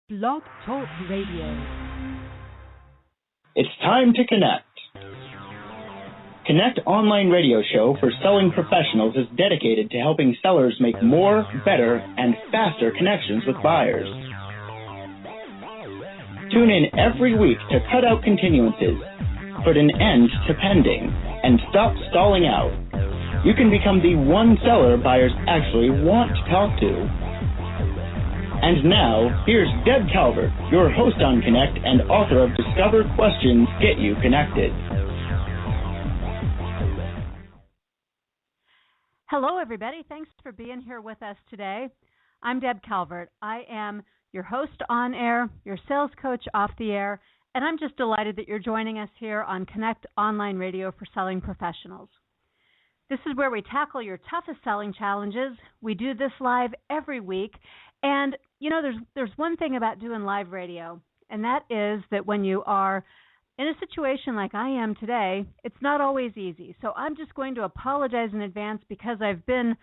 Blog Talk Radio. It's time to connect. Connect Online Radio Show for Selling Professionals is dedicated to helping sellers make more, better, and faster connections with buyers. Tune in every week to cut out continuances, put an end to pending, and stop stalling out. You can become the one seller buyers actually want to talk to. And now, here's Deb Calvert, your host on Connect and author of Discover Questions Get You Connected. Hello, everybody. Thanks for being here with us today. I'm Deb Calvert. I am your host on air, your sales coach off the air, and I'm just delighted that you're joining us here on Connect Online Radio for Selling Professionals. This is where we tackle your toughest selling challenges. We do this live every week. And, you know, there's one thing about doing live radio, and that is that when you are in a situation like I am today, it's not always easy. So I'm just going to apologize in advance because I've been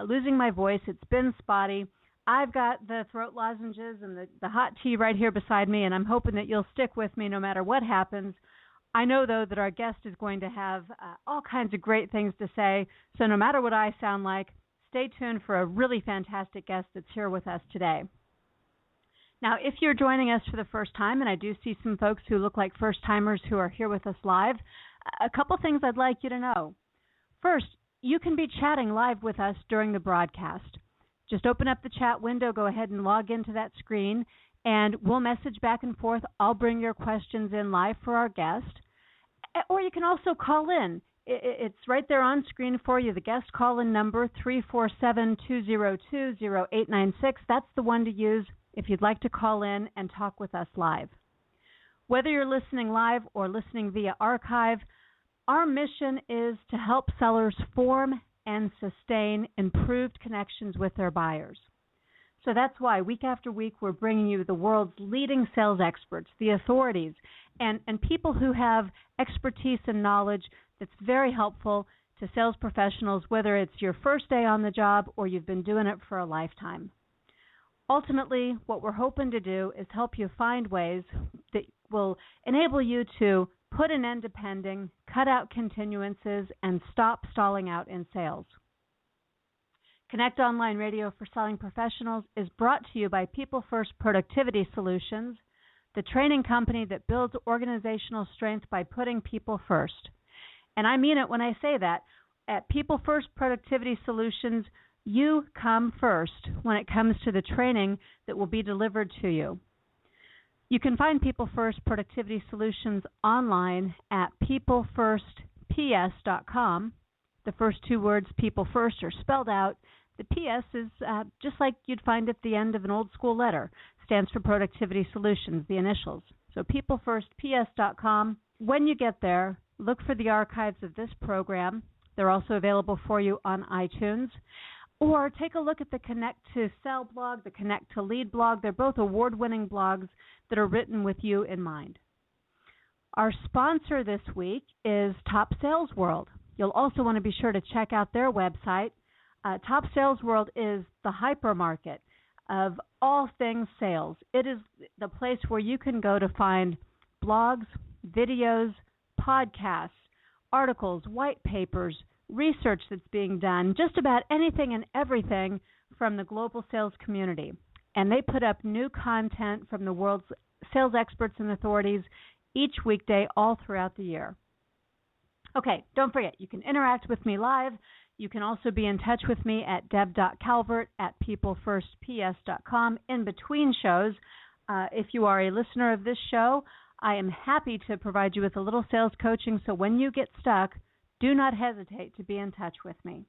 losing my voice. It's been spotty. I've got the throat lozenges and the hot tea right here beside me, and I'm hoping that you'll stick with me no matter what happens. I know, though, that our guest is going to have all kinds of great things to say, so no matter what I sound like, stay tuned for a really fantastic guest that's here with us today. Now, if you're joining us for the first time, and I do see some folks who look like first-timers who are here with us live, a couple things I'd like you to know. First, you can be chatting live with us during the broadcast. Just open up the chat window, go ahead and log into that screen, and we'll message back and forth. I'll bring your questions in live for our guest. Or you can also call in. It's right there on screen for you. The guest call-in number, 347-202-0896. That's the one to use if you'd like to call in and talk with us live. Whether you're listening live or listening via archive, our mission is to help sellers form and sustain improved connections with their buyers. So that's why week after week we're bringing you the world's leading sales experts, the authorities, and people who have expertise and knowledge that's very helpful to sales professionals, whether it's your first day on the job or you've been doing it for a lifetime. Ultimately, what we're hoping to do is help you find ways that will enable you to put an end to pending, cut out continuances, and stop stalling out in sales. Connect Online Radio for Selling Professionals is brought to you by People First Productivity Solutions, the training company that builds organizational strength by putting people first. And I mean it when I say that. At People First Productivity Solutions, you come first when it comes to the training that will be delivered to you. You can find People First Productivity Solutions online at peoplefirstps.com. The first two words, People First, are spelled out. The PS is just like you'd find at the end of an old school letter. Stands for Productivity Solutions, the initials. So peoplefirstps.com. When you get there, look for the archives of this program. They're also available for you on iTunes. Or take a look at the Connect to Sell blog, the Connect to Lead blog. They're both award-winning blogs that are written with you in mind. Our sponsor this week is Top Sales World. You'll also want to be sure to check out their website. Top Sales World is the hypermarket of all things sales. It is the place where you can go to find blogs, videos, podcasts, articles, white papers, research that's being done, just about anything and everything from the global sales community. And they put up new content from the world's sales experts and authorities each weekday all throughout the year. Okay, don't forget, you can interact with me live. You can also be in touch with me at deb.calvert@peoplefirstps.com in between shows. If you are a listener of this show, I am happy to provide you with a little sales coaching, so when you get stuck, do not hesitate to be in touch with me.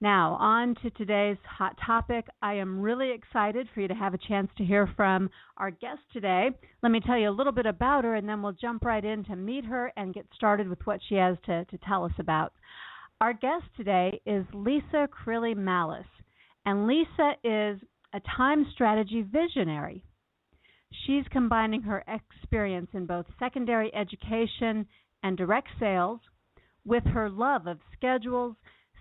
Now, on to today's hot topic. I am really excited for you to have a chance to hear from our guest today. Let me tell you a little bit about her, and then we'll jump right in to meet her and get started with what she has to tell us about. Our guest today is Lisa Crilly Mallis, and Lisa is a time strategy visionary. She's combining her experience in both secondary education and direct sales with her love of schedules,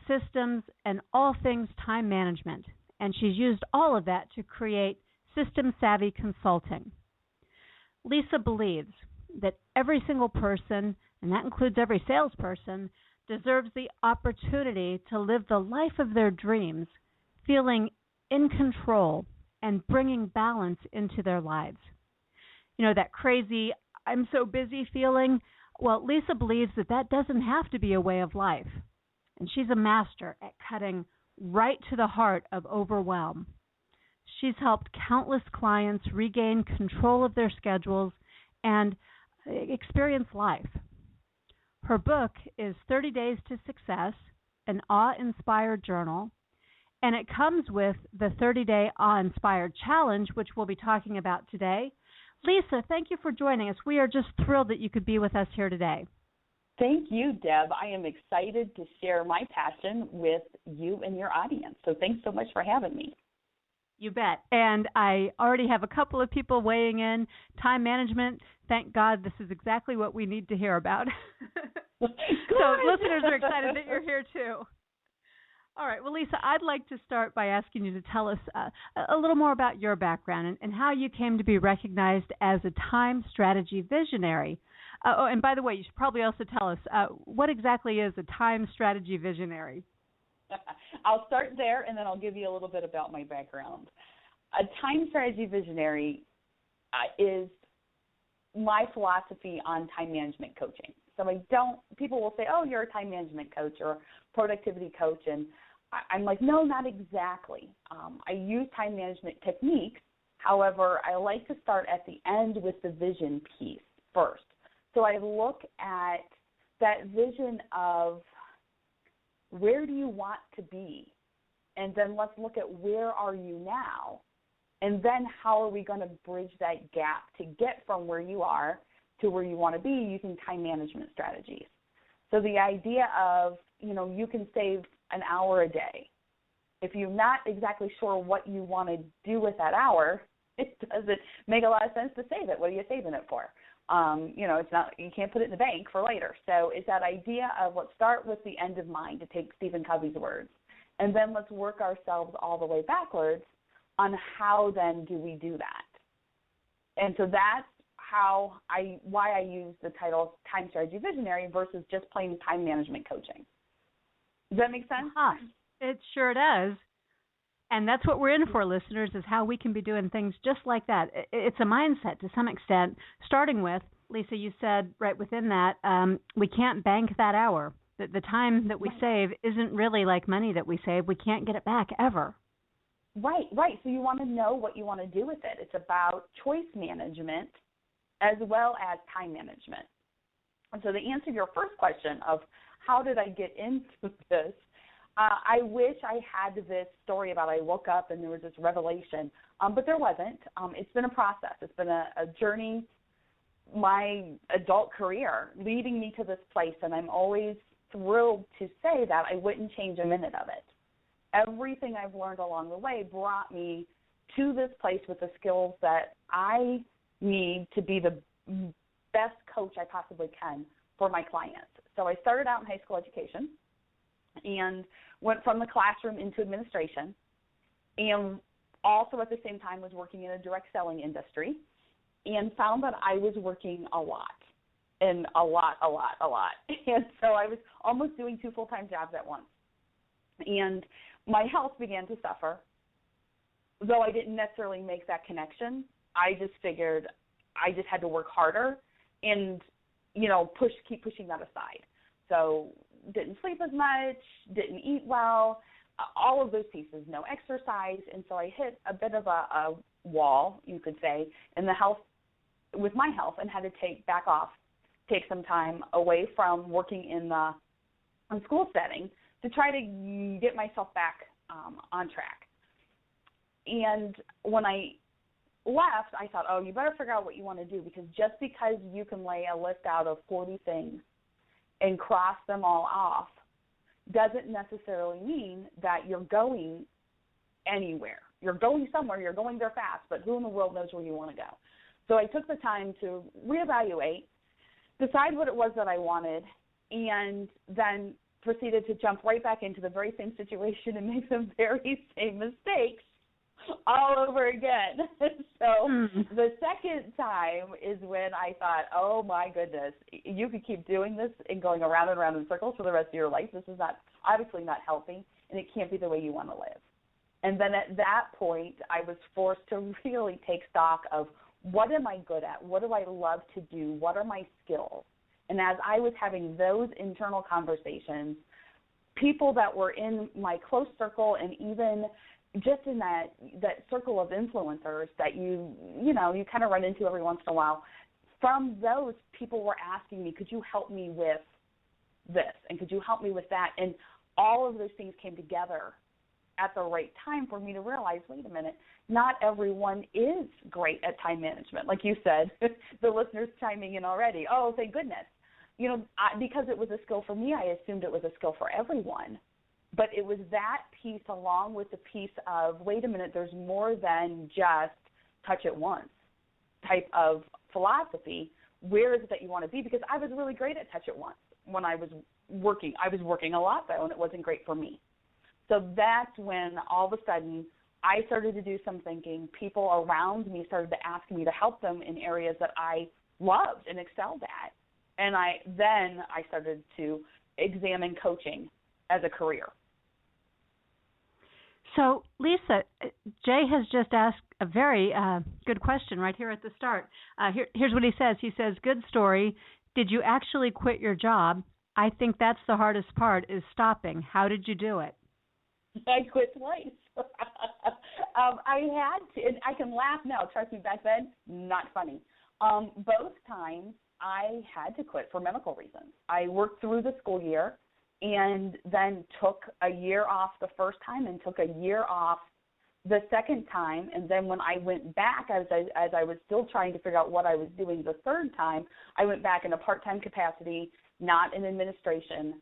systems, and all things time management. And she's used all of that to create System Savvy Consulting. Lisa believes that every single person, and that includes every salesperson, deserves the opportunity to live the life of their dreams, feeling in control and bringing balance into their lives. You know, that crazy, I'm so busy feeling? Well, Lisa believes that that doesn't have to be a way of life. And she's a master at cutting right to the heart of overwhelm. She's helped countless clients regain control of their schedules and experience life. Her book is 30 Days to Success, an awe-inspired journal, and it comes with the 30-day awe-inspired challenge, which we'll be talking about today. Lisa, thank you for joining us. We are just thrilled that you could be with us here today. Thank you, Deb. I am excited to share my passion with you and your audience. So thanks so much for having me. You bet. And I already have a couple of people weighing in. Time management, thank God, this is exactly what we need to hear about. So listeners are excited that you're here too. All right. Well, Lisa, I'd like to start by asking you to tell us a little more about your background and how you came to be recognized as a time strategy visionary. And by the way, you should probably also tell us what exactly is a time strategy visionary? I'll start there, and then I'll give you a little bit about my background. A time strategy visionary is my philosophy on time management coaching. So people will say, oh, you're a time management coach or productivity coach, and I'm like, no, not exactly. I use time management techniques. However, I like to start at the end with the vision piece first. So I look at that vision of where do you want to be? And then let's look at where are you now? And then how are we going to bridge that gap to get from where you are to where you want to be using time management strategies? So the idea of, you can save an hour a day. If you're not exactly sure what you want to do with that hour, it doesn't make a lot of sense to save it. What are you saving it for? It's not, you can't put it in the bank for later. So it's that idea of let's start with the end in mind, to take Stephen Covey's words, and then let's work ourselves all the way backwards on how then do we do that. And so that's why I use the title Time Strategy Visionary versus just plain time management coaching. Does that make sense? It sure does. And that's what we're in for, listeners, is how we can be doing things just like that. It's a mindset to some extent, starting with, Lisa, you said right within that, we can't bank that hour. The time that we save isn't really like money that we save. We can't get it back ever. Right. So you want to know what you want to do with it. It's about choice management as well as time management. And so to answer your first question of how did I get into this, I wish I had this story about I woke up and there was this revelation, but there wasn't. It's been a process. It's been a journey, my adult career, leading me to this place, and I'm always thrilled to say that I wouldn't change a minute of it. Everything I've learned along the way brought me to this place with the skills that I need to be the best coach I possibly can for my clients. So I started out in high school education and went from the classroom into administration, and also at the same time was working in a direct selling industry, and found that I was working a lot. And a lot. And so I was almost doing 2 full-time jobs at once. And my health began to suffer. Though I didn't necessarily make that connection, I just figured I just had to work harder and, keep pushing that aside. So didn't sleep as much, didn't eat well, all of those pieces, no exercise. And so I hit a bit of a wall, you could say, with my health, and had to take some time away from working in the school setting to try to get myself back on track. And when I left, I thought, you better figure out what you want to do, because just because you can lay a list out of 40 things and cross them all off doesn't necessarily mean that you're going anywhere. You're going somewhere, you're going there fast, but who in the world knows where you want to go? So I took the time to reevaluate, decide what it was that I wanted, and then proceeded to jump right back into the very same situation and make the very same mistakes all over again. So the second time is when I thought, oh, my goodness, you could keep doing this and going around and around in circles for the rest of your life. This is obviously not healthy, and it can't be the way you want to live. And then at that point, I was forced to really take stock of what am I good at? What do I love to do? What are my skills? And as I was having those internal conversations, people that were in my close circle and even just in that circle of influencers that you kind of run into every once in a while, from those people were asking me, could you help me with this? And could you help me with that? And all of those things came together at the right time for me to realize, wait a minute, not everyone is great at time management. Like you said, the listeners chiming in already. Oh, thank goodness. Because it was a skill for me, I assumed it was a skill for everyone. But it was that piece along with the piece of, wait a minute, there's more than just touch it once type of philosophy. Where is it that you want to be? Because I was really great at touch it once when I was working. I was working a lot, though, and it wasn't great for me. So that's when all of a sudden I started to do some thinking. People around me started to ask me to help them in areas that I loved and excelled at. And I started to examine coaching as a career. So, Lisa, Jay has just asked a very good question right here at the start. Here's what he says. He says, good story. Did you actually quit your job? I think that's the hardest part, is stopping. How did you do it? I quit twice. I had to, and I can laugh now. Trust me, back then, not funny. Both times I had to quit for medical reasons. I worked through the school year and then took a year off the first time and took a year off the second time. And then when I went back, as I was still trying to figure out what I was doing the third time, I went back in a part-time capacity, not in administration,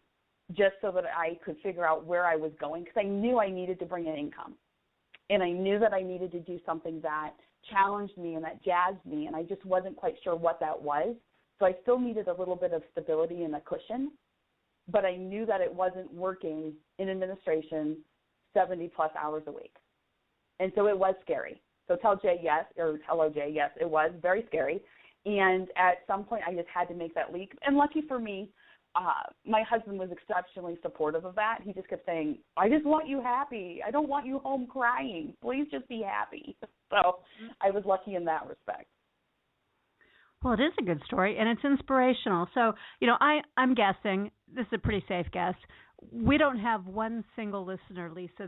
just so that I could figure out where I was going, because I knew I needed to bring in income. And I knew that I needed to do something that challenged me and that jazzed me, and I just wasn't quite sure what that was. So I still needed a little bit of stability and a cushion, but I knew that it wasn't working in administration 70-plus hours a week. And so it was scary. So tell Jay yes, or hello Jay, yes, it was very scary. And at some point I just had to make that leap. And lucky for me, my husband was exceptionally supportive of that. He just kept saying, I just want you happy. I don't want you home crying. Please just be happy. So I was lucky in that respect. Well, it is a good story, and it's inspirational. So, I'm guessing, this is a pretty safe guess, we don't have one single listener, Lisa,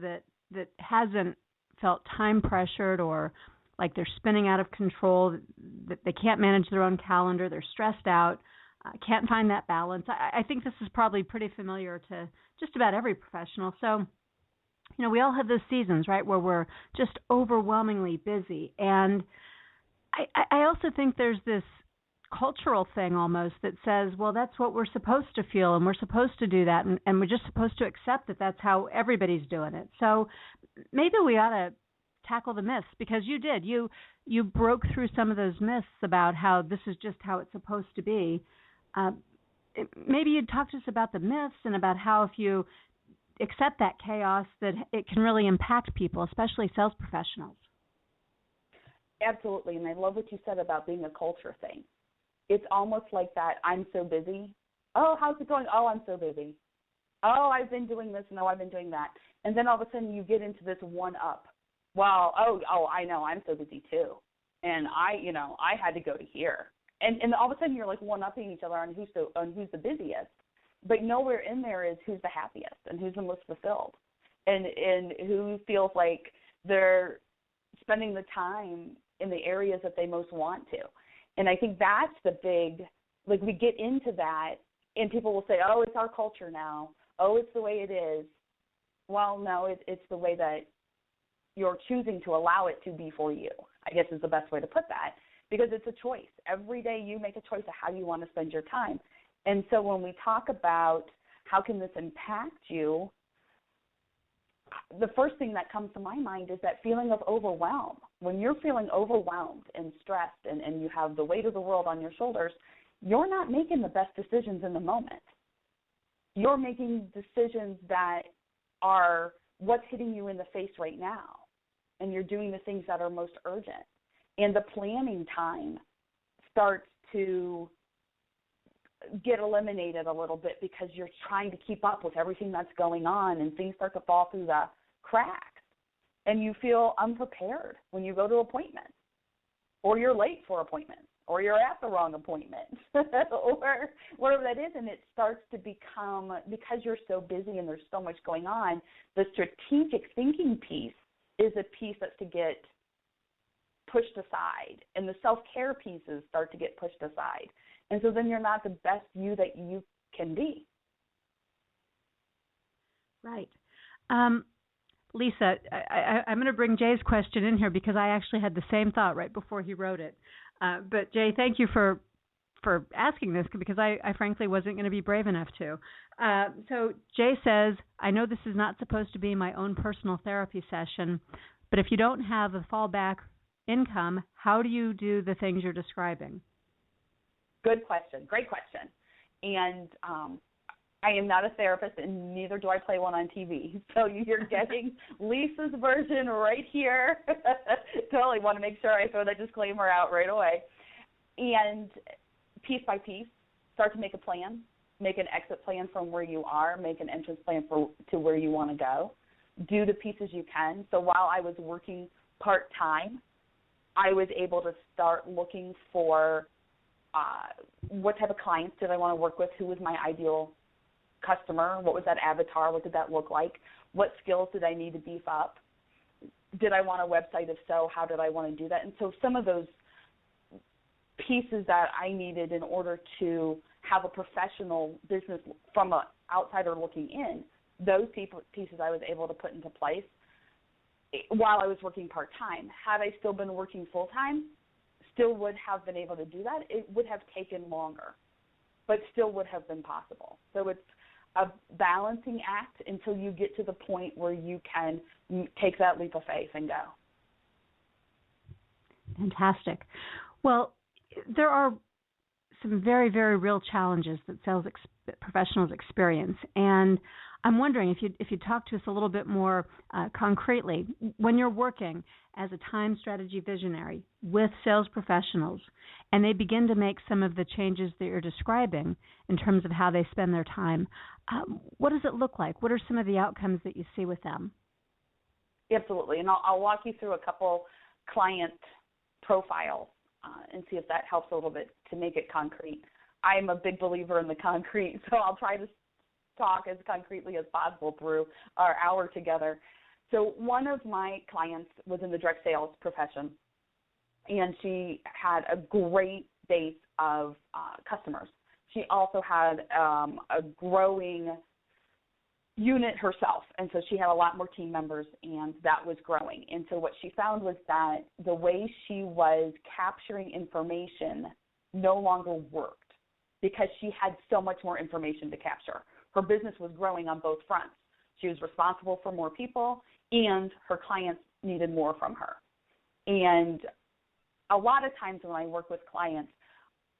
that hasn't felt time pressured or like they're spinning out of control, that they can't manage their own calendar, they're stressed out, can't find that balance. I think this is probably pretty familiar to just about every professional. So, we all have those seasons, right, where we're just overwhelmingly busy. And I also think there's this cultural thing almost that says, well, that's what we're supposed to feel, and we're supposed to do that, and we're just supposed to accept that that's how everybody's doing it. So maybe we ought to tackle the myths, because you did. You broke through some of those myths about how this is just how it's supposed to be. Maybe you'd talk to us about the myths and about how if you accept that chaos, that it can really impact people, especially sales professionals. Absolutely, and I love what you said about being a culture thing. It's almost like that, I'm so busy. Oh, how's it going? Oh, I'm so busy. Oh, I've been doing this. No, I've been doing that. And then all of a sudden you get into this one-up. Well, I know, I'm so busy too. And I had to go to here. And all of a sudden you're like one-upping each other on who's the busiest. But nowhere in there is who's the happiest and who's the most fulfilled and who feels like they're spending the time in the areas that they most want to. And I think that's the big, like we get into that and people will say, oh, it's our culture now. Oh, it's the way it is. Well, no, it's the way that you're choosing to allow it to be for you, I guess is the best way to put that, because it's a choice. Every day you make a choice of how you want to spend your time. And so when we talk about how can this impact you, the first thing that comes to my mind is that feeling of overwhelm. When you're feeling overwhelmed and stressed and you have the weight of the world on your shoulders, you're not making the best decisions in the moment. You're making decisions that are what's hitting you in the face right now. and you're doing the things that are most urgent. And the planning time starts to get eliminated a little bit because you're trying to keep up with everything that's going on, and things start to fall through the cracks. And you feel unprepared when you go to appointments, or you're late for appointments, or you're at the wrong appointment, or whatever that is. And it starts to become, because you're so busy and there's so much going on, the strategic thinking piece is a piece that's to get pushed aside, and the self-care pieces start to get pushed aside. And so then you're not the best you that you can be. Right. Lisa, I'm going to bring Jay's question in here because I actually had the same thought right before he wrote it. But Jay, thank you for asking this, because I frankly wasn't going to be brave enough to. So Jay says, I know this is not supposed to be my own personal therapy session, but if you don't have a fallback income, how do you do the things you're describing? Good question. Great question. And I am not a therapist, and neither do I play one on TV. So you're getting Lisa's version right here. Totally want to make sure I throw that disclaimer out right away. And piece by piece, start to make a plan, make an exit plan from where you are, make an entrance plan to where you want to go. Do the pieces you can. So while I was working part-time, I was able to start looking for what type of clients did I want to work with, who was my ideal customer, what was that avatar, what did that look like, what skills did I need to beef up, did I want a website, if so, how did I want to do that. And so some of those pieces that I needed in order to have a professional business from an outsider looking in, those pieces I was able to put into place while I was working part-time. Had I still been working full-time, still would have been able to do that. It would have taken longer, but still would have been possible. So it's a balancing act until you get to the point where you can take that leap of faith and go. Fantastic. Well, there are some very, very real challenges that sales professionals experience, and I'm wondering if you talk to us a little bit more concretely, when you're working as a time strategy visionary with sales professionals and they begin to make some of the changes that you're describing in terms of how they spend their time, what does it look like? What are some of the outcomes that you see with them? Absolutely, and I'll walk you through a couple client profiles and see if that helps a little bit to make it concrete. I'm a big believer in the concrete, so I'll try to talk as concretely as possible through our hour together. So one of my clients was in the direct sales profession, and she had a great base of customers. She also had a growing unit herself, and so she had a lot more team members, and that was growing. And so what she found was that the way she was capturing information no longer worked because she had so much more information to capture. Her business was growing on both fronts. She was responsible for more people, and her clients needed more from her. And a lot of times when I work with clients,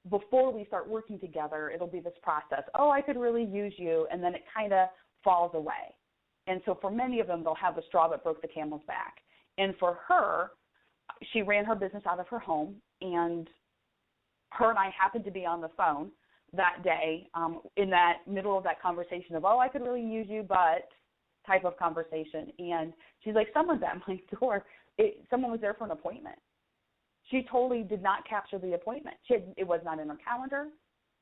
before we start working together, it'll be this process. Oh, I could really use you, and then it kind of falls away. And so for many of them, they'll have the straw that broke the camel's back. And for her, she ran her business out of her home, and her and I happened to be on the phone that day in that middle of that conversation of, oh, I could really use you, but type of conversation. And she's like, someone's at my door. Someone was there for an appointment. She totally did not capture the appointment. It was not in her calendar.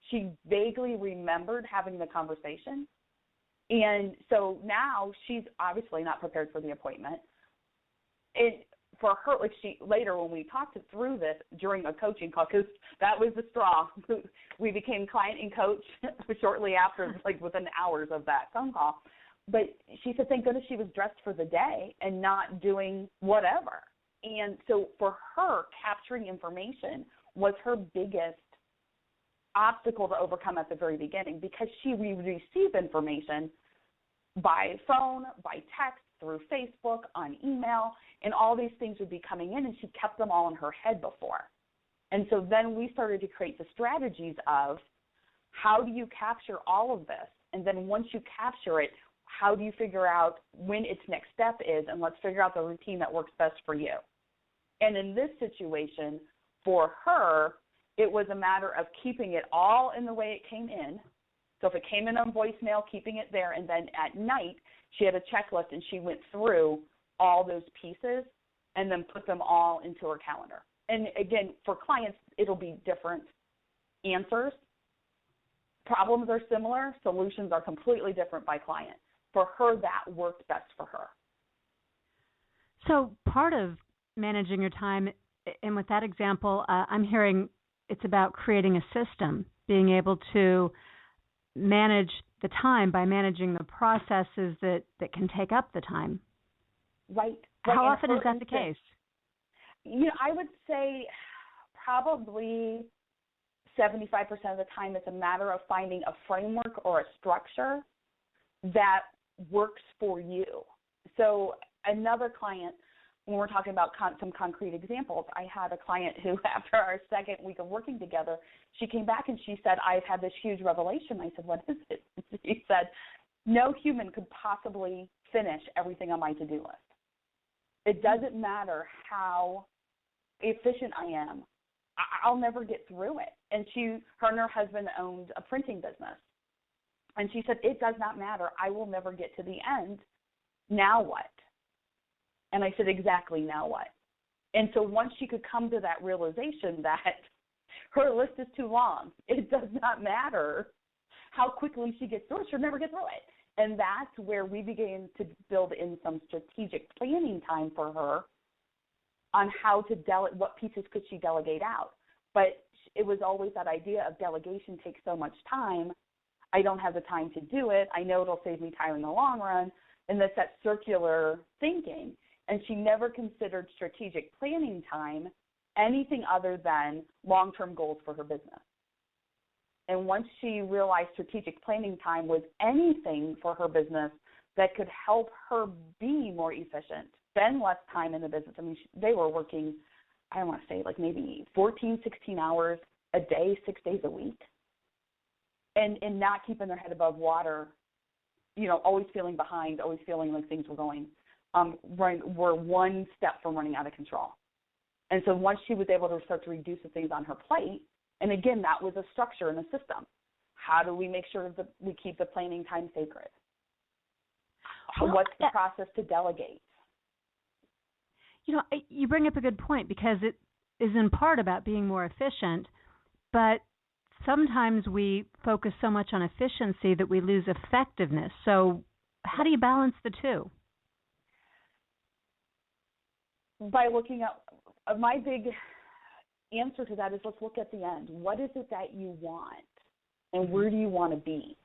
She vaguely remembered having the conversation. And so now she's obviously not prepared for the appointment. For her, like later when we talked through this during a coaching call, because that was the straw, we became client and coach shortly after, like within hours of that phone call. But she said, thank goodness she was dressed for the day and not doing whatever. And so for her, capturing information was her biggest obstacle to overcome at the very beginning, because she would receive information by phone, by text, through Facebook, on email, and all these things would be coming in, and she kept them all in her head before. And so then we started to create the strategies of how do you capture all of this? And then once you capture it, how do you figure out when its next step is, and let's figure out the routine that works best for you. And in this situation, for her, it was a matter of keeping it all in the way it came in. So if it came in on voicemail, keeping it there, and then at night she had a checklist and she went through all those pieces and then put them all into her calendar. And again, for clients, it'll be different answers. Problems are similar, solutions are completely different by client. For her, that worked best for her. So part of managing your time, and with that example, I'm hearing it's about creating a system, being able to manage the time by managing the processes that can take up the time. Right. How often is that the case? I would say probably 75% of the time it's a matter of finding a framework or a structure that works for you. So another client, when we're talking about some concrete examples, I had a client who, after our second week of working together, she came back and she said, I've had this huge revelation. I said, what is it? She said, no human could possibly finish everything on my to-do list. It doesn't matter how efficient I am. I'll never get through it. And her and her husband owned a printing business. And she said, it does not matter. I will never get to the end. Now what? And I said, exactly, now what? And so once she could come to that realization that her list is too long, it does not matter how quickly she gets through it, she'll never get through it. And that's where we began to build in some strategic planning time for her on how to what pieces could she delegate out. But it was always that idea of delegation takes so much time. I don't have the time to do it. I know it'll save me time in the long run. And that's that circular thinking. And she never considered strategic planning time anything other than long-term goals for her business. And once she realized strategic planning time was anything for her business that could help her be more efficient, spend less time in the business. I mean, they were working, I don't want to say, like maybe 14, 16 hours a day, 6 days a week, and not keeping their head above water, always feeling behind, always feeling like things were going, were one step from running out of control. And so once she was able to start to reduce the things on her plate, and again, that was a structure and a system. How do we make sure that we keep the planning time sacred? What's the process to delegate? You bring up a good point, because it is in part about being more efficient, but sometimes we focus so much on efficiency that we lose effectiveness. So how do you balance the two? By looking at, my big answer to that is, let's look at the end. What is it that you want, and where do you want to be?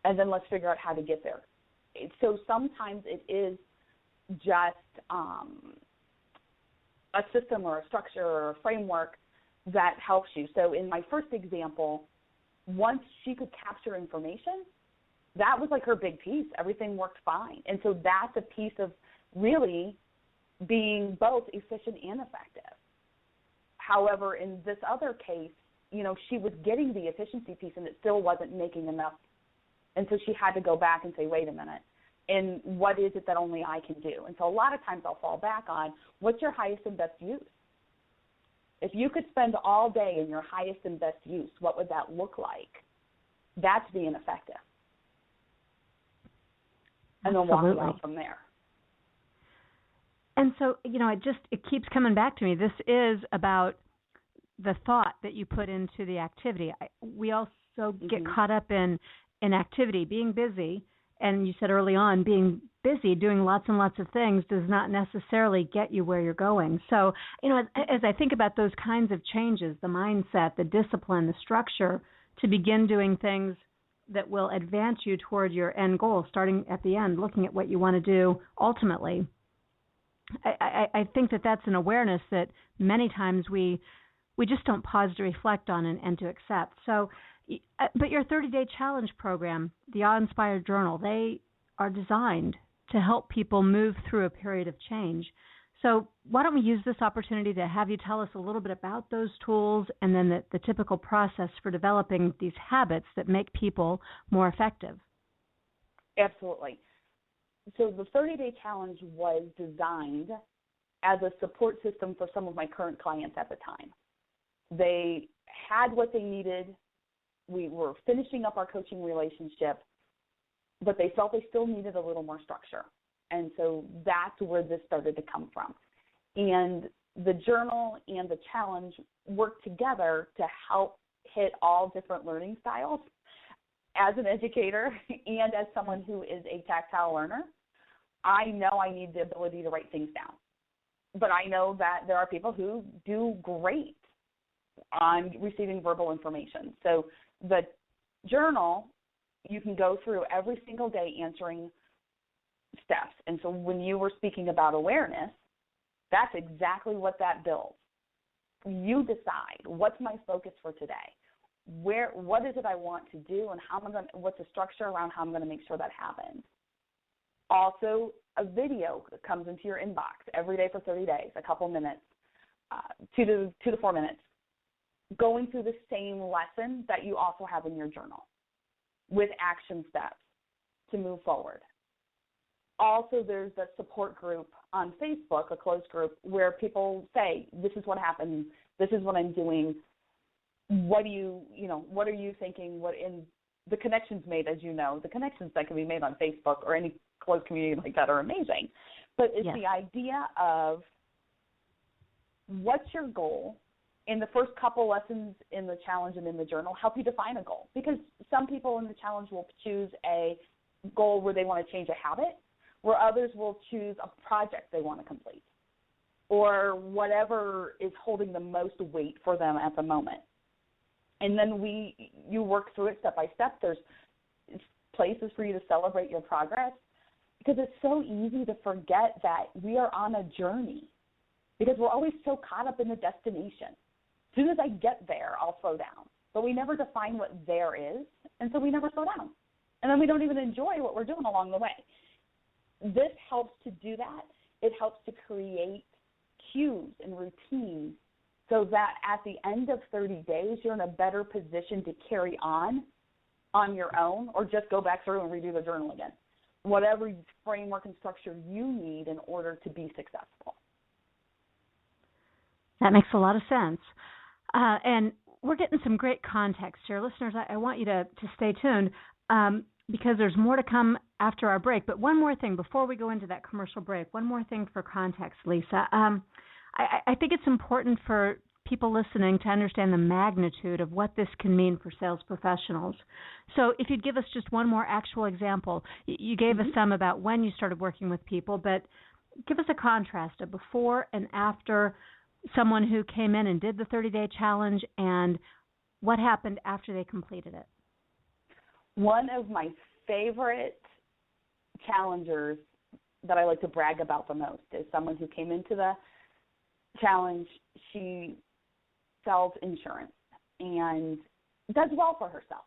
And then let's figure out how to get there. So sometimes it is just a system or a structure or a framework that helps you. So in my first example, once she could capture information, that was like her big piece. Everything worked fine. And so that's a piece of really being both efficient and effective. However, in this other case, she was getting the efficiency piece and it still wasn't making enough. And so she had to go back and say, wait a minute, and what is it that only I can do? And so a lot of times I'll fall back on, what's your highest and best use? If you could spend all day in your highest and best use, what would that look like? That's being effective. And then walking out from there. And so, it keeps coming back to me. This is about the thought that you put into the activity. We also get caught up in activity, being busy. And you said early on, being busy, doing lots and lots of things does not necessarily get you where you're going. So, as I think about those kinds of changes, the mindset, the discipline, the structure, to begin doing things that will advance you toward your end goal, starting at the end, looking at what you want to do ultimately, I think that that's an awareness that many times we just don't pause to reflect on and to accept. So, but your 30-day challenge program, the Awe-Inspired Journal, they are designed to help people move through a period of change. So why don't we use this opportunity to have you tell us a little bit about those tools and then the typical process for developing these habits that make people more effective? Absolutely. So the 30-day challenge was designed as a support system for some of my current clients at the time. They had what they needed. We were finishing up our coaching relationship, but they felt they still needed a little more structure. And so that's where this started to come from. And the journal and the challenge work together to help hit all different learning styles. As an educator and as someone who is a tactile learner, I know I need the ability to write things down. But I know that there are people who do great on receiving verbal information. So the journal, you can go through every single day answering steps. And so when you were speaking about awareness, that's exactly what that builds. You decide, what's my focus for today? What is it I want to do, and what's the structure around how I'm going to make sure that happens? Also, a video that comes into your inbox every day for 30 days, a couple minutes, 2 to 4 minutes, going through the same lesson that you also have in your journal with action steps to move forward. Also, there's a support group on Facebook, a closed group, where people say, this is what happened, this is what I'm doing, what are you thinking, and the connections made, as you know, the connections that can be made on Facebook or any closed community like that are amazing. But it's the idea of what's your goal. In the first couple lessons in the challenge and in the journal, help you define a goal. Because some people in the challenge will choose a goal where they want to change a habit, where others will choose a project they want to complete, or whatever is holding the most weight for them at the moment. And then you work through it step by step. There's places for you to celebrate your progress, because it's so easy to forget that we are on a journey, because we're always so caught up in the destination. As soon as I get there, I'll slow down. But we never define what there is, and so we never slow down. And then we don't even enjoy what we're doing along the way. This helps to do that. It helps to create cues and routines so that at the end of 30 days, you're in a better position to carry on your own, or just go back through and redo the journal again. Whatever framework and structure you need in order to be successful. That makes a lot of sense. And we're getting some great context here. Listeners, I want you to stay tuned because there's more to come after our break. But one more thing before we go into that commercial break, one more thing for context, Lisa. I think it's important for people listening to understand the magnitude of what this can mean for sales professionals. So if you'd give us just one more actual example. You gave us some about when you started working with people, but give us a contrast of before and after someone who came in and did the 30-day challenge, and what happened after they completed it. One of my favorite challengers that I like to brag about the most is someone who came into the challenge. She sells insurance and does well for herself.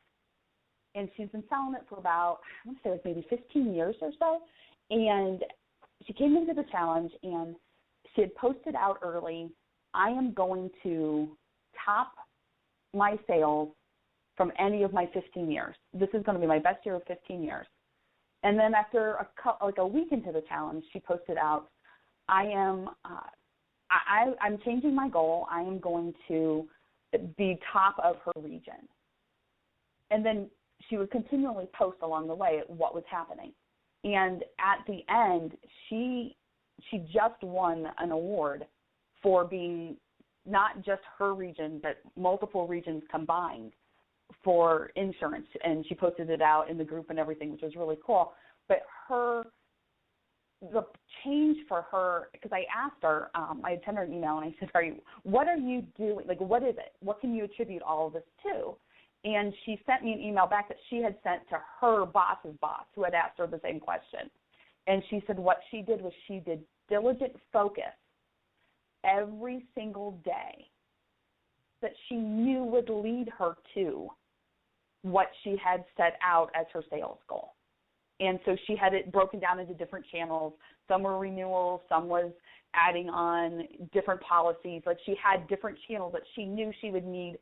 And she's been selling it for about, I want to say like maybe 15 years or so. And she came into the challenge and she had posted out early, I am going to top my sales from any of my 15 years. This is going to be my best year of 15 years. And then after a week into the challenge, she posted out, I'm changing my goal. I am going to be top of her region. And then she would continually post along the way what was happening. And at the end, she just won an award for being not just her region, but multiple regions combined for insurance. And she posted it out in the group and everything, which was really cool. But the change for her, because I asked her, I had sent her an email, and I said, what are you doing? Like, what is it? What can you attribute all of this to? And she sent me an email back that she had sent to her boss's boss, who had asked her the same question. And she said what she did was she did diligent focus every single day that she knew would lead her to what she had set out as her sales goal. And so she had it broken down into different channels. Some were renewals, some was adding on different policies. Like, she had different channels that she knew she would need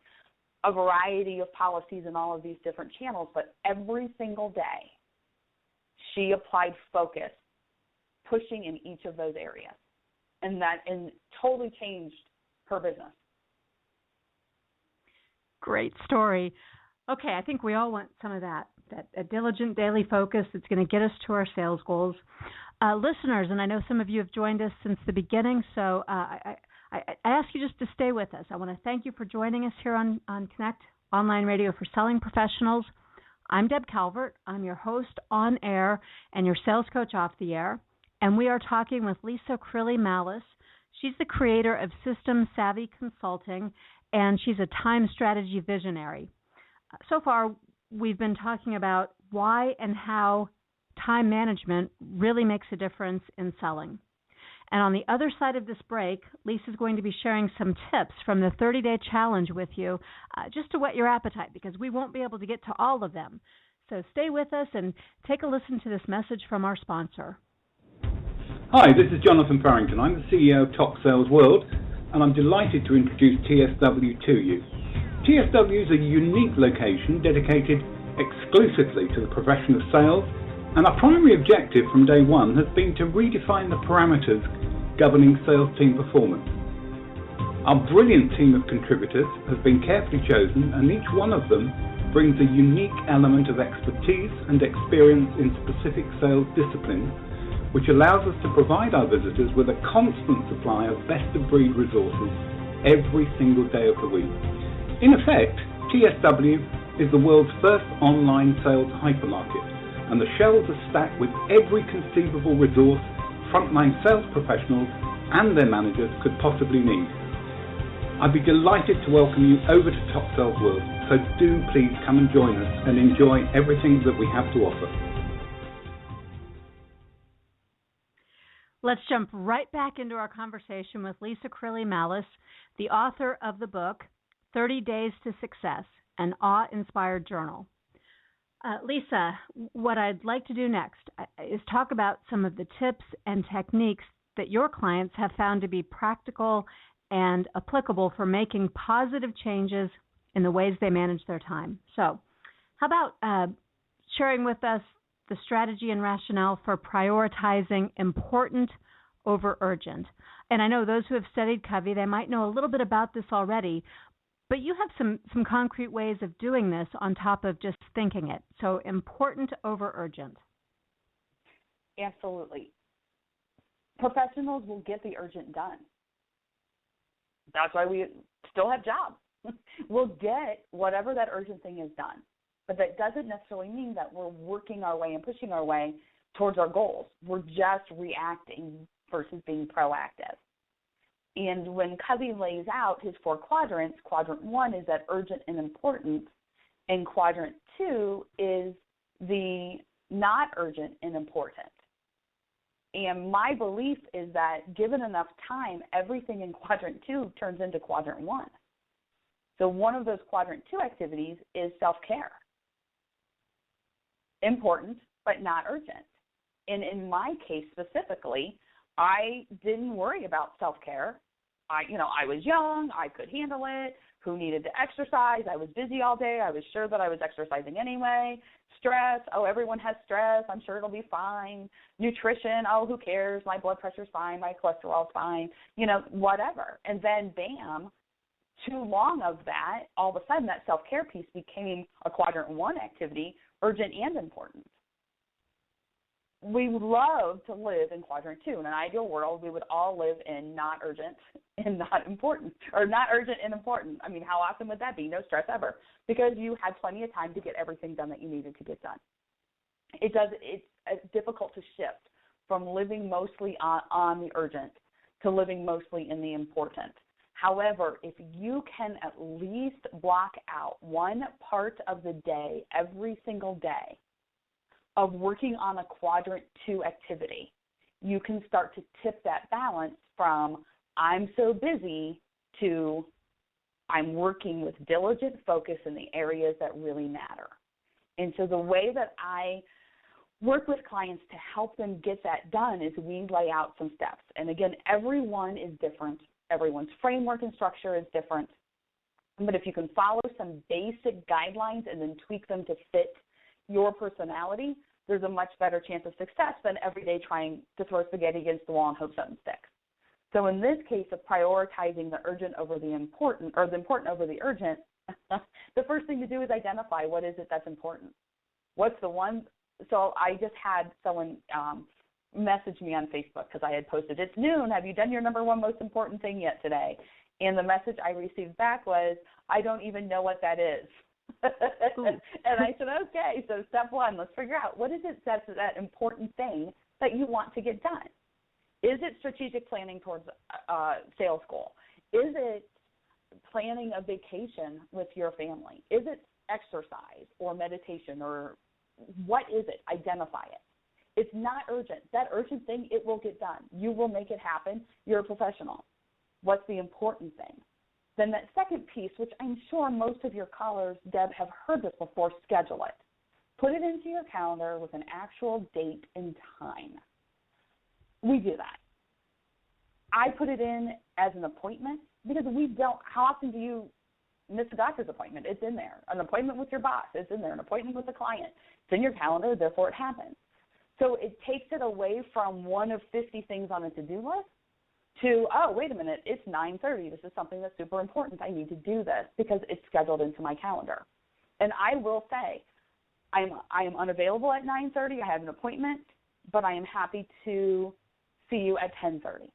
a variety of policies in all of these different channels. But every single day she applied focus, pushing in each of those areas, and totally changed her business. Great story. Okay, I think we all want some of that a diligent daily focus that's going to get us to our sales goals. Listeners, and I know some of you have joined us since the beginning, so I ask you just to stay with us. I want to thank you for joining us here on Connect Online Radio for Selling Professionals. I'm Deb Calvert. I'm your host on air and your sales coach off the air, and we are talking with Lisa Mallis. She's the creator of System Savvy Consulting, and she's a time strategy visionary. So far, we've been talking about why and how time management really makes a difference in selling. And on the other side of this break, Lisa's going to be sharing some tips from the 30-day challenge with you just to whet your appetite, because we won't be able to get to all of them. So stay with us and take a listen to this message from our sponsor. Hi, this is Jonathan Farrington. I'm the CEO of Top Sales World, and I'm delighted to introduce TSW to you. TSW is a unique location dedicated exclusively to the profession of sales, and our primary objective from day one has been to redefine the parameters governing sales team performance. Our brilliant team of contributors has been carefully chosen, and each one of them brings a unique element of expertise and experience in specific sales disciplines, which allows us to provide our visitors with a constant supply of best-of-breed resources every single day of the week. In effect, TSW is the world's first online sales hypermarket, and the shelves are stacked with every conceivable resource frontline sales professionals and their managers could possibly need. I'd be delighted to welcome you over to Top Sales World, so do please come and join us and enjoy everything that we have to offer. Let's jump right back into our conversation with Lisa Mallis, the author of the book, 30 Days to Success, an awe-inspired journal. Lisa, what I'd like to do next is talk about some of the tips and techniques that your clients have found to be practical and applicable for making positive changes in the ways they manage their time. So how about sharing with us the strategy and rationale for prioritizing important over urgent? And I know those who have studied Covey, they might know a little bit about this already, but you have some concrete ways of doing this on top of just thinking it. So important over urgent. Absolutely. Professionals will get the urgent done. That's why we still have jobs. We'll get whatever that urgent thing is done. But that doesn't necessarily mean that we're working our way and pushing our way towards our goals. We're just reacting versus being proactive. And when Covey lays out his 4 quadrants, quadrant 1 is that urgent and important, and quadrant 2 is the not urgent and important. And my belief is that given enough time, everything in quadrant 2 turns into quadrant 1. So one of those quadrant 2 activities is self-care. Important, but not urgent. And in my case specifically, I didn't worry about self-care. I was young. I could handle it. Who needed to exercise? I was busy all day. I was sure that I was exercising anyway. Stress. Oh, everyone has stress. I'm sure it'll be fine. Nutrition. Oh, who cares? My blood pressure's fine. My cholesterol's fine. Whatever. And then, bam, too long of that, all of a sudden that self-care piece became a quadrant 1 activity, urgent and important. We would love to live in quadrant 2. In an ideal world, we would all live in not urgent and not important, or not urgent and important. I mean, how awesome would that be? No stress ever, because you had plenty of time to get everything done that you needed to get done. It's difficult to shift from living mostly on the urgent to living mostly in the important. However, if you can at least block out one part of the day every single day of working on a quadrant 2 activity, you can start to tip that balance from I'm so busy to I'm working with diligent focus in the areas that really matter. And so the way that I work with clients to help them get that done is we lay out some steps. And again, everyone is different. Everyone's framework and structure is different. But if you can follow some basic guidelines and then tweak them to fit your personality, there's a much better chance of success than every day trying to throw spaghetti against the wall and hope something sticks. So in this case of prioritizing the urgent over the important, or the important over the urgent, the first thing to do is identify what is it that's important. What's the one? So I just had someone message me on Facebook because I had posted, "It's noon. Have you done your number one most important thing yet today?" And the message I received back was, "I don't even know what that is." And I said, okay, so step one, let's figure out what is it that's that important thing that you want to get done. Is it strategic planning towards sales goal? Is it planning a vacation with your family? Is it exercise or meditation, or what is it? Identify it. It's not urgent. That urgent thing, it will get done. You will make it happen. You're a professional. What's the important thing? Then that second piece, which I'm sure most of your callers, Deb, have heard this before, schedule it. Put it into your calendar with an actual date and time. We do that. I put it in as an appointment because we don't, how often do you miss a doctor's appointment? It's in there. An appointment with your boss, it's in there. An appointment with a client, it's in your calendar, therefore it happens. So it takes it away from one of 50 things on a to-do list to, oh, wait a minute, it's 9:30. This is something that's super important. I need to do this because it's scheduled into my calendar. And I will say, I am unavailable at 9:30. I have an appointment, but I am happy to see you at 10:30.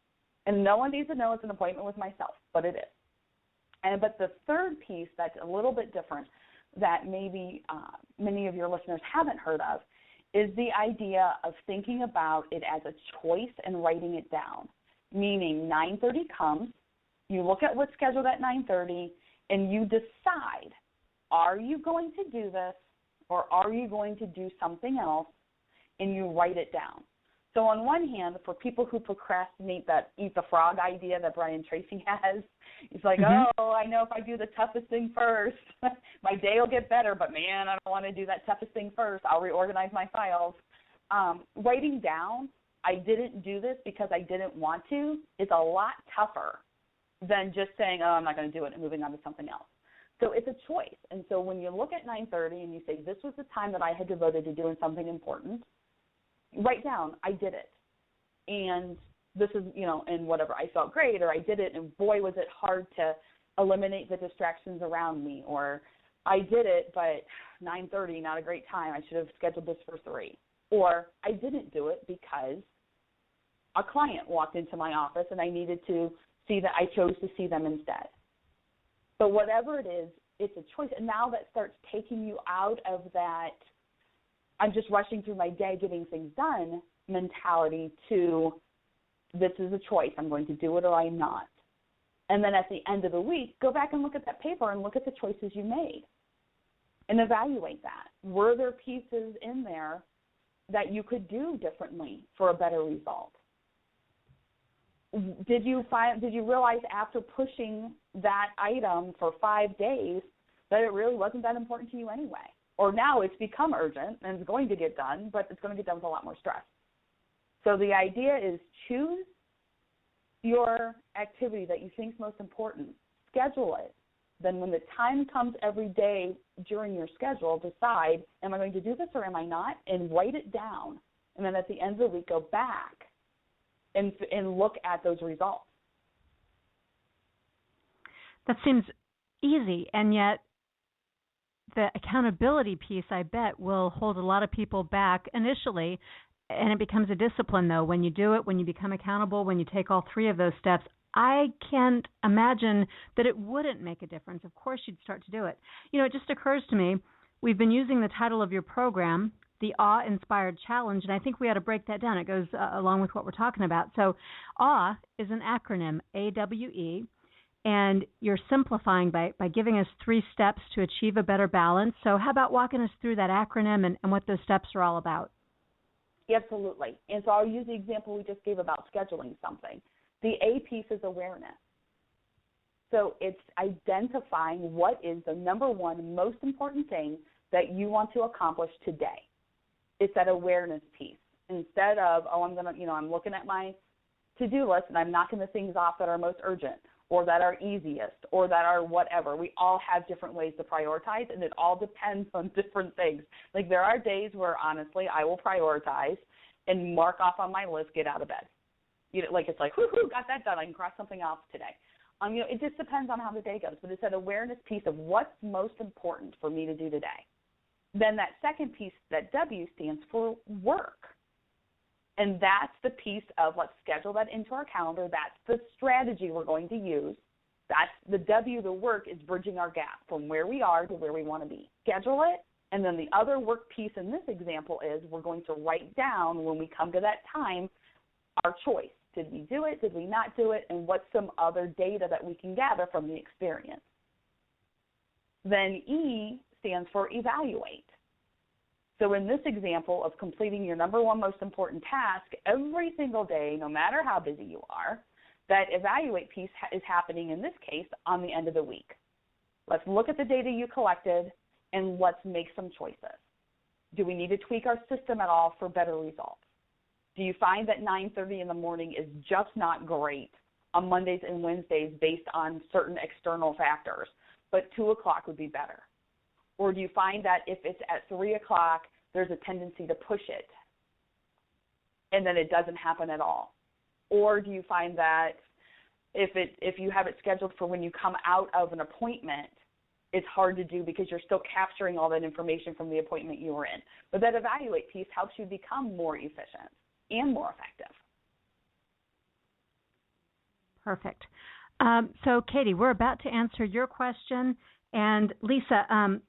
And no one needs to know it's an appointment with myself, but it is. But the third piece that's a little bit different that maybe many of your listeners haven't heard of is the idea of thinking about it as a choice and writing it down. Meaning 9:30 comes, you look at what's scheduled at 9:30, and you decide, are you going to do this or are you going to do something else, and you write it down. So on one hand, for people who procrastinate, that eat the frog idea that Brian Tracy has, it's like, oh, I know if I do the toughest thing first, my day will get better, but man, I don't want to do that toughest thing first. I'll reorganize my files. Writing down, I didn't do this because I didn't want to, it's a lot tougher than just saying, oh, I'm not going to do it and moving on to something else. So it's a choice. And so when you look at 9:30 and you say, this was the time that I had devoted to doing something important, write down, I did it. And this is, and whatever, I felt great, or I did it, and boy, was it hard to eliminate the distractions around me, or I did it, but 9:30, not a great time. I should have scheduled this for 3. Or I didn't do it because a client walked into my office and I needed to see that I chose to see them instead. But whatever it is, it's a choice. And now that starts taking you out of that I'm just rushing through my day getting things done mentality to this is a choice. I'm going to do it or I'm not. And then at the end of the week, go back and look at that paper and look at the choices you made and evaluate that. Were there pieces in there that you could do differently for a better result? Did you realize after pushing that item for 5 days that it really wasn't that important to you anyway? Or now it's become urgent and it's going to get done, but it's going to get done with a lot more stress. So the idea is choose your activity that you think is most important. Schedule it. Then when the time comes every day during your schedule, decide, am I going to do this or am I not? And write it down. And then at the end of the week, go back and look at those results. That seems easy, and yet the accountability piece, I bet, will hold a lot of people back initially, and it becomes a discipline, though. When you do it, when you become accountable, when you take all 3 of those steps, I can't imagine that it wouldn't make a difference. Of course you'd start to do it. It just occurs to me, we've been using the title of your program, the Awe-Inspired Challenge, and I think we ought to break that down. It goes along with what we're talking about. So AWE is an acronym, AWE, and you're simplifying by giving us 3 steps to achieve a better balance. So how about walking us through that acronym and what those steps are all about? Absolutely. And so I'll use the example we just gave about scheduling something. The A piece is awareness. So it's identifying what is the number one most important thing that you want to accomplish today. It's that awareness piece. Instead of, I'm looking at my to-do list and I'm knocking the things off that are most urgent. or that are easiest or that are whatever. We all have different ways to prioritize, and it all depends on different things. Like there are days where, honestly, I will prioritize and mark off on my list, get out of bed. You know, like it's like, whoo, got that done. I can cross something off today. You know, it just depends on how the day goes. But it's that awareness piece of what's most important for me to do today. Then that second piece, that W, stands for work. And that's the piece of let's schedule that into our calendar. That's the strategy we're going to use. That's the W, the work, is bridging our gap from where we are to where we want to be. Schedule it. And then the other work piece in this example is we're going to write down when we come to that time our choice. Did we do it? Did we not do it? And what's some other data that we can gather from the experience? Then E stands for evaluate. So in this example of completing your number one most important task, every single day, no matter how busy you are, that evaluate piece is happening in this case on the end of the week. Let's look at the data you collected and let's make some choices. Do we need to tweak our system at all for better results? Do you find that 9:30 in the morning is just not great on Mondays and Wednesdays based on certain external factors, but 2 o'clock would be better? Or do you find that if it's at 3 o'clock, there's a tendency to push it and then it doesn't happen at all? Or do you find that if you have it scheduled for when you come out of an appointment, it's hard to do because you're still capturing all that information from the appointment you were in? But that evaluate piece helps you become more efficient and more effective. Perfect. So, Katie, we're about to answer your question. And, Lisa,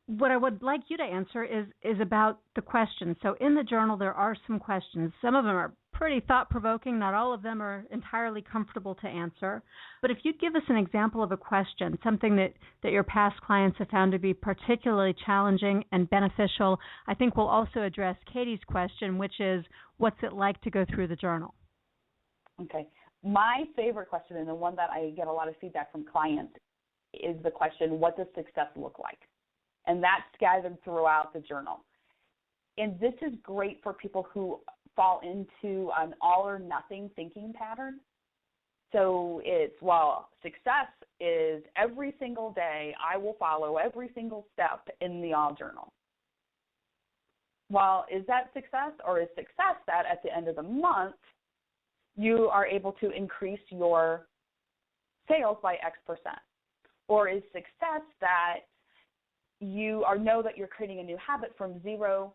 what I would like you to answer is about the questions. So in the journal, there are some questions. Some of them are pretty thought-provoking. Not all of them are entirely comfortable to answer. But if you'd give us an example of a question, something that your past clients have found to be particularly challenging and beneficial, I think we'll also address Katie's question, which is, what's it like to go through the journal? Okay. My favorite question, and the one that I get a lot of feedback from clients, is the question, what does success look like? And that's scattered throughout the journal. And this is great for people who fall into an all or nothing thinking pattern. So it's, well, success is every single day I will follow every single step in the all journal. Well, is that success, or is success that at the end of the month you are able to increase your sales by X%? Or is success that you know that you're creating a new habit from 0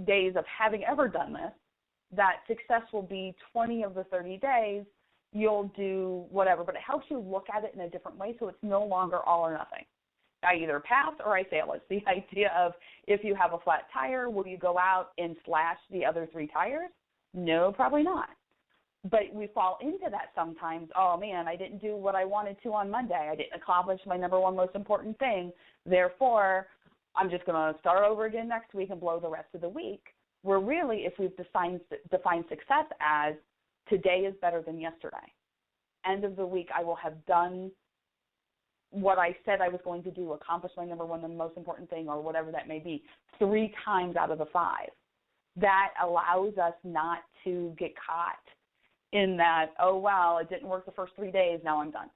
days of having ever done this, that success will be 20 of the 30 days, you'll do whatever, but it helps you look at it in a different way so it's no longer all or nothing. I either pass or I fail. It's the idea of, if you have a flat tire, will you go out and slash the other 3 tires? No, probably not. But we fall into that sometimes. Oh, man, I didn't do what I wanted to on Monday. I didn't accomplish my number one most important thing. Therefore, I'm just going to start over again next week and blow the rest of the week. Where really, if we've defined success as today is better than yesterday, end of the week I will have done what I said I was going to do, accomplish my number one, the most important thing, or whatever that may be, 3 times out of the 5. That allows us not to get caught in that, oh, wow, it didn't work the first 3 days, now I'm done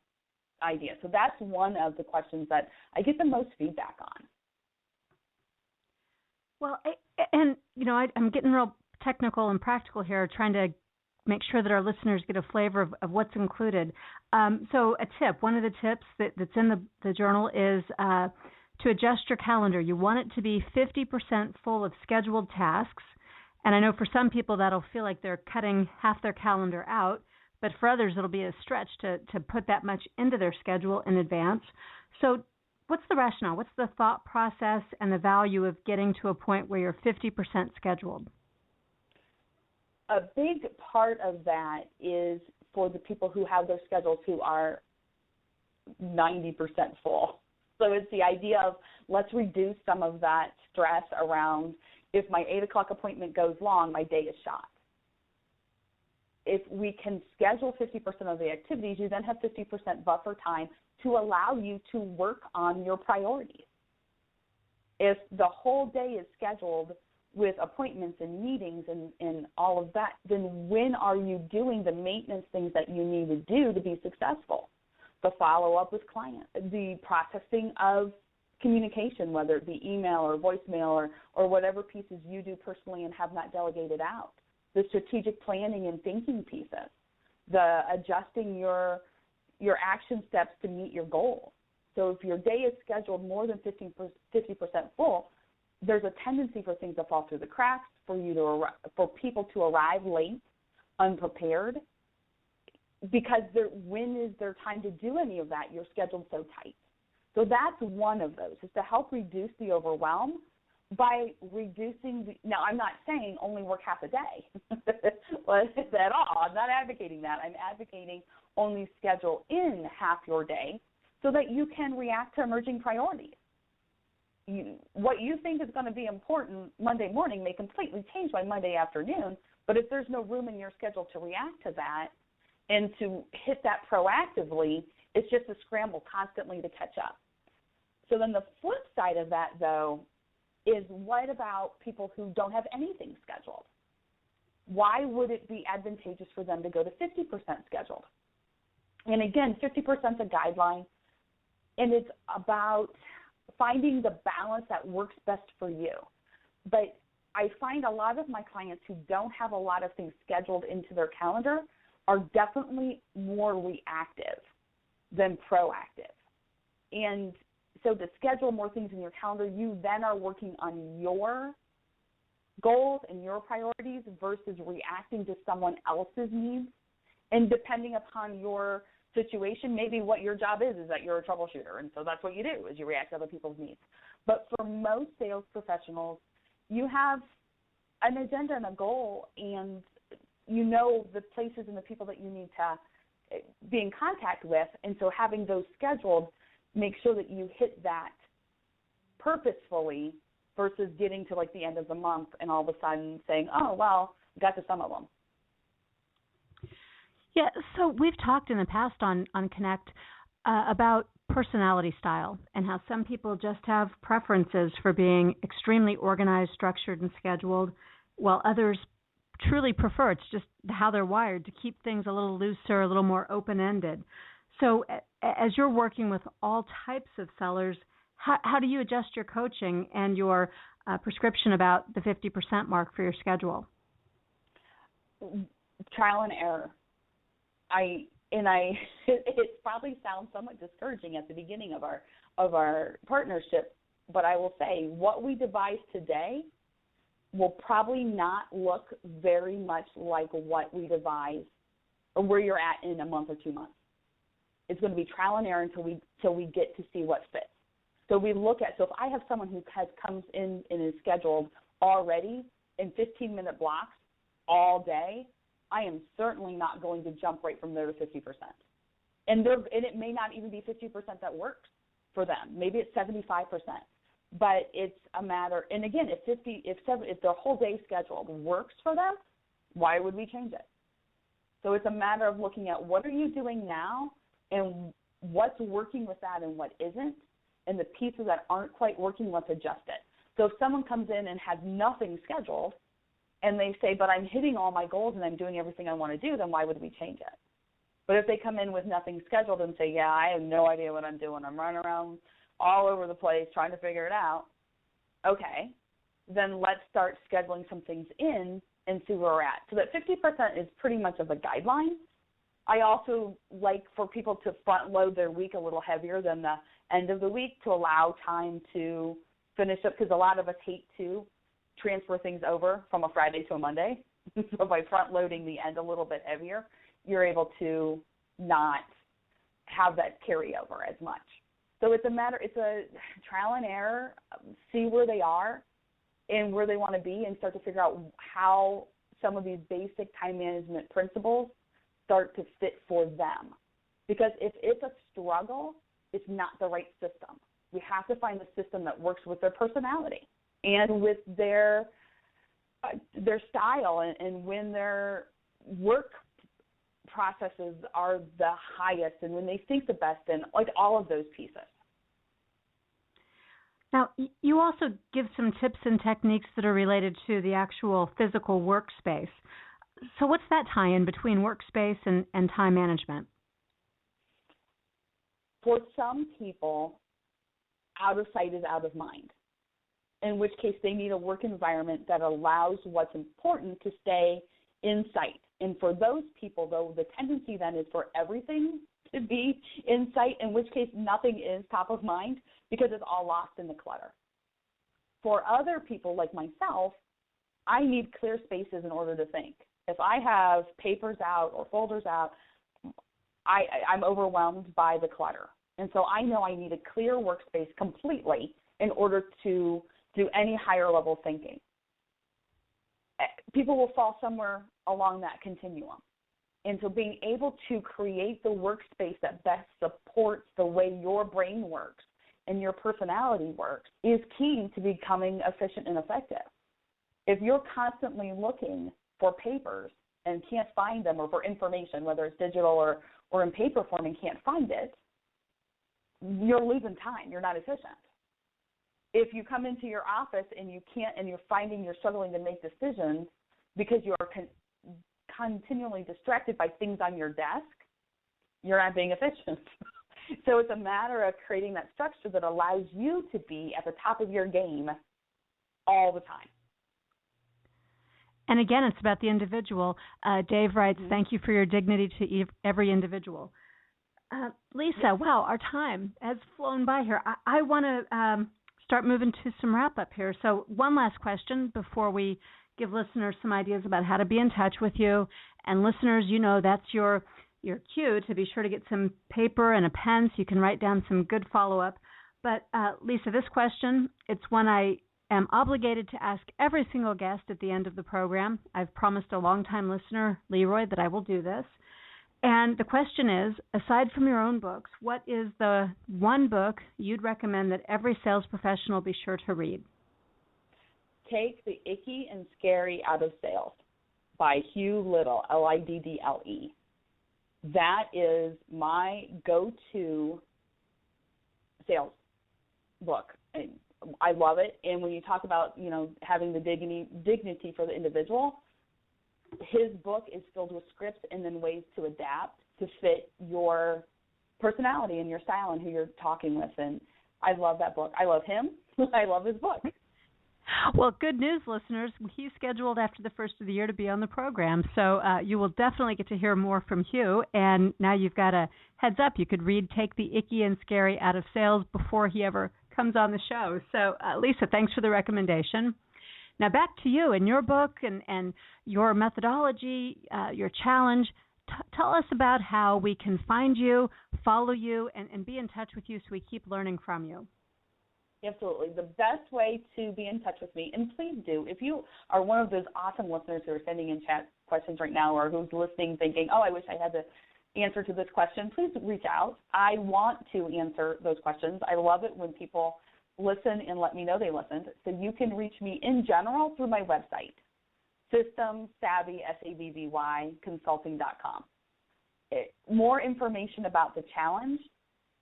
idea. So that's one of the questions that I get the most feedback on. Well, and, I'm getting real technical and practical here, trying to make sure that our listeners get a flavor of what's included. So a tip, one of the tips that's in the journal is to adjust your calendar. You want it to be 50% full of scheduled tasks. And I know for some people that'll feel like they're cutting half their calendar out, but for others it'll be a stretch to put that much into their schedule in advance. So what's the rationale? What's the thought process and the value of getting to a point where you're 50% scheduled? A big part of that is for the people who have their schedules who are 90% full. So it's the idea of, let's reduce some of that stress around, if my 8 o'clock appointment goes long, my day is shot. If we can schedule 50% of the activities, you then have 50% buffer time to allow you to work on your priorities. If the whole day is scheduled with appointments and meetings and all of that, then when are you doing the maintenance things that you need to do to be successful? the follow-up with clients, the processing of communication, whether it be email or voicemail or whatever pieces you do personally and have not delegated out, the strategic planning and thinking pieces, the adjusting your action steps to meet your goals. So if your day is scheduled more than 50% full, there's a tendency for things to fall through the cracks, for people to arrive late, unprepared, because when is there time to do any of that? You're scheduled so tight. So that's one of those, is to help reduce the overwhelm by reducing now I'm not saying only work half a day at all. I'm not advocating that. I'm advocating only schedule in half your day so that you can react to emerging priorities. What you think is going to be important Monday morning may completely change by Monday afternoon, but if there's no room in your schedule to react to that and to hit that proactively, it's just a scramble constantly to catch up. So then the flip side of that, though, is what about people who don't have anything scheduled? Why would it be advantageous for them to go to 50% scheduled? And again, 50% is a guideline, and it's about finding the balance that works best for you. But I find a lot of my clients who don't have a lot of things scheduled into their calendar are definitely more reactive than proactive. And so to schedule more things in your calendar, you then are working on your goals and your priorities versus reacting to someone else's needs. And depending upon your situation, maybe what your job is that you're a troubleshooter, and so that's what you do, is you react to other people's needs. But for most sales professionals, you have an agenda and a goal, and you know the places and the people that you need to be in contact with, and so having those scheduled, make sure that you hit that purposefully versus getting to like the end of the month and all of a sudden saying, oh, well, got to some of them. Yeah, so we've talked in the past on Connect about personality style and how some people just have preferences for being extremely organized, structured, and scheduled, while others truly prefer, it's just how they're wired, to keep things a little looser, a little more open-ended. So as you're working with all types of sellers, how do you adjust your coaching and your prescription about the 50% mark for your schedule? Trial and error. It probably sounds somewhat discouraging at the beginning of our partnership, but I will say what we devise today will probably not look very much like what we devise or where you're at in a month or 2 months. It's going to be trial and error until we get to see what fits. So we look at, so if I have someone who comes in and is scheduled already in 15-minute blocks all day, I am certainly not going to jump right from there to 50%. And it may not even be 50% that works for them. Maybe it's 75%. But it's a matter, and again, if the whole day scheduled works for them, why would we change it? So it's a matter of looking at what are you doing now and what's working with that and what isn't, and the pieces that aren't quite working, let's adjust it. So if someone comes in and has nothing scheduled and they say, but I'm hitting all my goals and I'm doing everything I want to do, then why would we change it? But if they come in with nothing scheduled and say, yeah, I have no idea what I'm doing, I'm running around all over the place trying to figure it out, okay, then let's start scheduling some things in and see where we're at. So that 50% is pretty much of a guideline. I also like for people to front load their week a little heavier than the end of the week to allow time to finish up, because a lot of us hate to transfer things over from a Friday to a Monday. So by front loading the end a little bit heavier, you're able to not have that carryover as much. So it's a trial and error, see where they are and where they want to be, and start to figure out how some of these basic time management principles start to fit for them. Because if it's a struggle, it's not the right system. We have to find a system that works with their personality and with their style and when their work processes are the highest and when they think the best, and like all of those pieces. Now, you also give some tips and techniques that are related to the actual physical workspace. So what's that tie-in between workspace and time management? For some people, out of sight is out of mind, in which case they need a work environment that allows what's important to stay in sight. And for those people, though, the tendency then is for everything to be in sight, in which case nothing is top of mind because it's all lost in the clutter. For other people like myself, I need clear spaces in order to think. If I have papers out or folders out, I'm overwhelmed by the clutter. And so I know I need a clear workspace completely in order to do any higher level thinking. People will fall somewhere along that continuum. And so being able to create the workspace that best supports the way your brain works and your personality works is key to becoming efficient and effective. If you're constantly looking for papers and can't find them, or for information, whether it's digital or in paper form, and can't find it, you're losing time. You're not efficient. If you come into your office and you can't, and you're finding you're struggling to make decisions because you are continually distracted by things on your desk, you're not being efficient. So it's a matter of creating that structure that allows you to be at the top of your game all the time. And again, it's about the individual. Dave writes, thank you for your dignity to every individual. Lisa, wow, our time has flown by here. I want to start moving to some wrap-up here. So one last question before we give listeners some ideas about how to be in touch with you. And listeners, you know that's your cue to be sure to get some paper and a pen so you can write down some good follow-up. But Lisa, this question, it's one I am obligated to ask every single guest at the end of the program. I've promised a longtime listener, Leroy, that I will do this. And the question is, aside from your own books, what is the one book you'd recommend that every sales professional be sure to read? Take the Icky and Scary Out of Sales by Hugh Liddle, Liddle. That is my go-to sales book. I love it. And when you talk about, having the dignity for the individual, his book is filled with scripts and then ways to adapt to fit your personality and your style and who you're talking with. And I love that book. I love him. I love his book. Well, good news, listeners. He's scheduled after the first of the year to be on the program, so you will definitely get to hear more from Hugh. And now you've got a heads up. You could read Take the Icky and Scary Out of Sales before he ever comes on the show. So, Lisa, thanks for the recommendation. Now back to you and your book and your methodology, your challenge. Tell us about how we can find you, follow you, and be in touch with you so we keep learning from you. Absolutely. The best way to be in touch with me, and please do, if you are one of those awesome listeners who are sending in chat questions right now, or who's listening thinking, I wish I had the answer to this question, please reach out. I want to answer those questions. I love it when people listen and let me know they listened. So you can reach me in general through my website, systemsavvy, SAVVY, consulting.com. More information about the challenge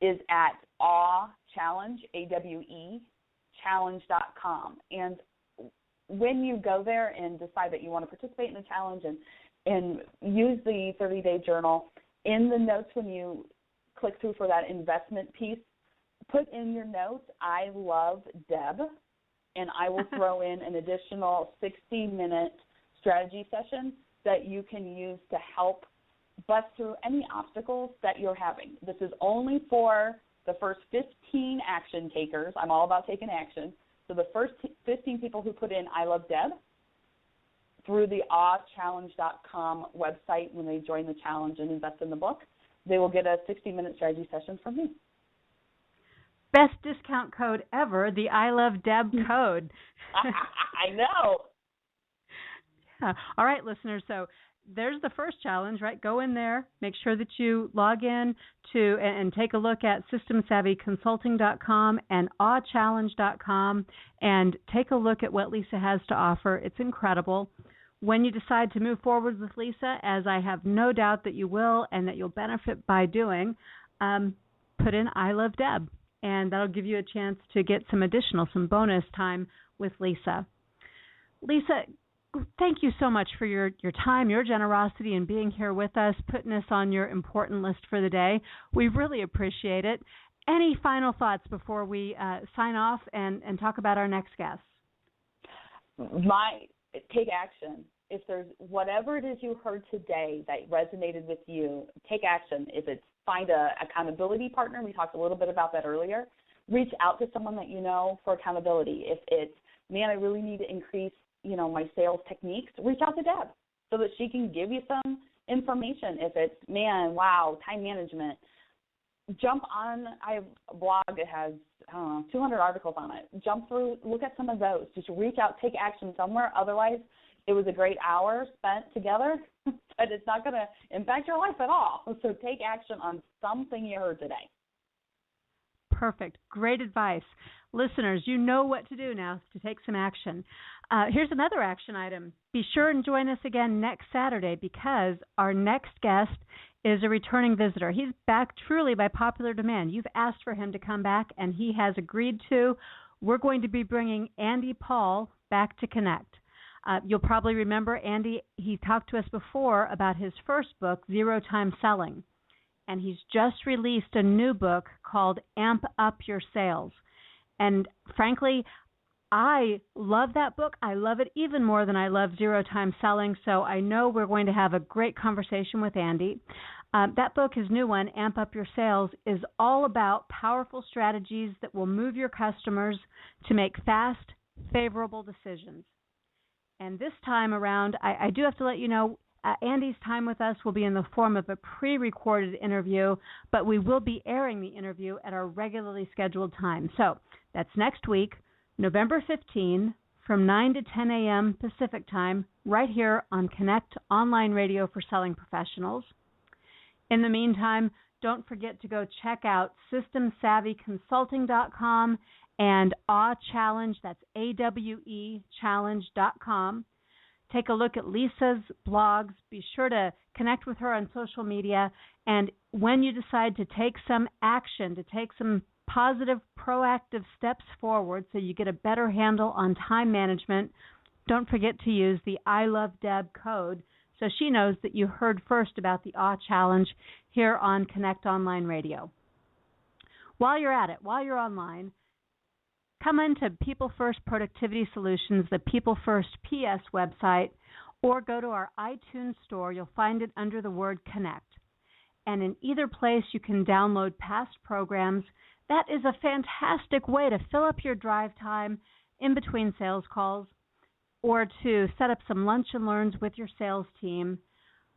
is at challenge, AWE, challenge.com. And when you go there and decide that you want to participate in the challenge and use the 30-day journal, in the notes when you click through for that investment piece, put in your notes, I love Deb, and I will throw in an additional 60-minute strategy session that you can use to help bust through any obstacles that you're having. This is only for the first 15 action takers. I'm all about taking action. So the first 15 people who put in I love Deb through the challenge.com website when they join the challenge and invest in the book, they will get a 60-minute strategy session from me. Best discount code ever, the I Love Deb code. I know. Yeah. All right, listeners, so there's the first challenge, right? Go in there, make sure that you log in to and take a look at systemsavvyconsulting.com and awchallenge.com and take a look at what Lisa has to offer. It's incredible. When you decide to move forward with Lisa, as I have no doubt that you will and that you'll benefit by doing, put in I Love Deb, and that'll give you a chance to get some bonus time with Lisa. Lisa, thank you so much for your time, your generosity, and being here with us, putting us on your important list for the day. We really appreciate it. Any final thoughts before we sign off and talk about our next guest? Take action. If there's whatever it is you heard today that resonated with you, take action. If it's find a accountability partner, we talked a little bit about that earlier. Reach out to someone that you know for accountability. If it's, man, I really need to increase, my sales techniques, reach out to Deb so that she can give you some information. If it's, man, wow, time management, jump on, I have a blog that has, 200 articles on it. Jump through, look at some of those. Just reach out, take action somewhere. Otherwise, it was a great hour spent together, but it's not going to impact your life at all. So take action on something you heard today. Perfect. Great advice. Listeners, you know what to do now to take some action. Here's another action item. Be sure and join us again next Saturday because our next guest is a returning visitor. He's back truly by popular demand. You've asked for him to come back, and he has agreed to. We're going to be bringing Andy Paul back to Connect. You'll probably remember Andy, he talked to us before about his first book, Zero Time Selling. And he's just released a new book called Amp Up Your Sales. And frankly, I love that book. I love it even more than I love Zero Time Selling. So I know we're going to have a great conversation with Andy. That book, his new one, Amp Up Your Sales, is all about powerful strategies that will move your customers to make fast, favorable decisions. And this time around, I do have to let you know, Andy's time with us will be in the form of a pre-recorded interview, but we will be airing the interview at our regularly scheduled time. So that's next week, November 15, from 9 to 10 a.m. Pacific time, right here on Connect Online Radio for Selling Professionals. In the meantime, don't forget to go check out SystemSavvyConsulting.com and AWE Challenge, that's AWE Challenge.com. Take a look at Lisa's blogs. Be sure to connect with her on social media. And when you decide to take some action, to take some positive, proactive steps forward so you get a better handle on time management, don't forget to use the I Love Deb code so she knows that you heard first about the AWE Challenge here on Connect Online Radio. While you're at it, while you're online, come into People First Productivity Solutions, the People First PS website, or go to our iTunes store. You'll find it under the word Connect. And in either place, you can download past programs. That is a fantastic way to fill up your drive time in between sales calls or to set up some lunch and learns with your sales team.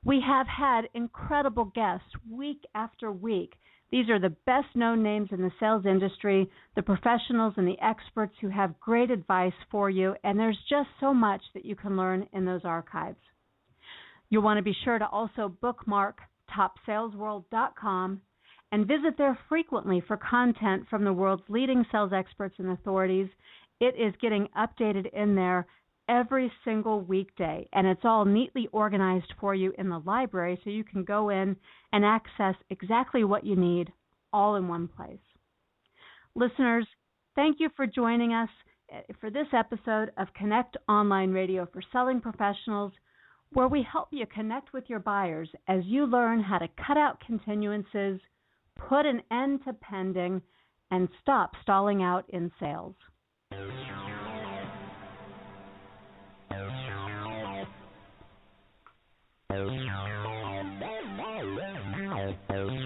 We have had incredible guests week after week. These are the best-known names in the sales industry, the professionals and the experts who have great advice for you, and there's just so much that you can learn in those archives. You'll want to be sure to also bookmark topsalesworld.com and visit there frequently for content from the world's leading sales experts and authorities. It is getting updated in there every single weekday, and it's all neatly organized for you in the library so you can go in and access exactly what you need all in one place. Listeners, thank you for joining us for this episode of Connect Online Radio for Selling Professionals, where we help you connect with your buyers as you learn how to cut out continuances, put an end to pending, and stop stalling out in sales. Oh,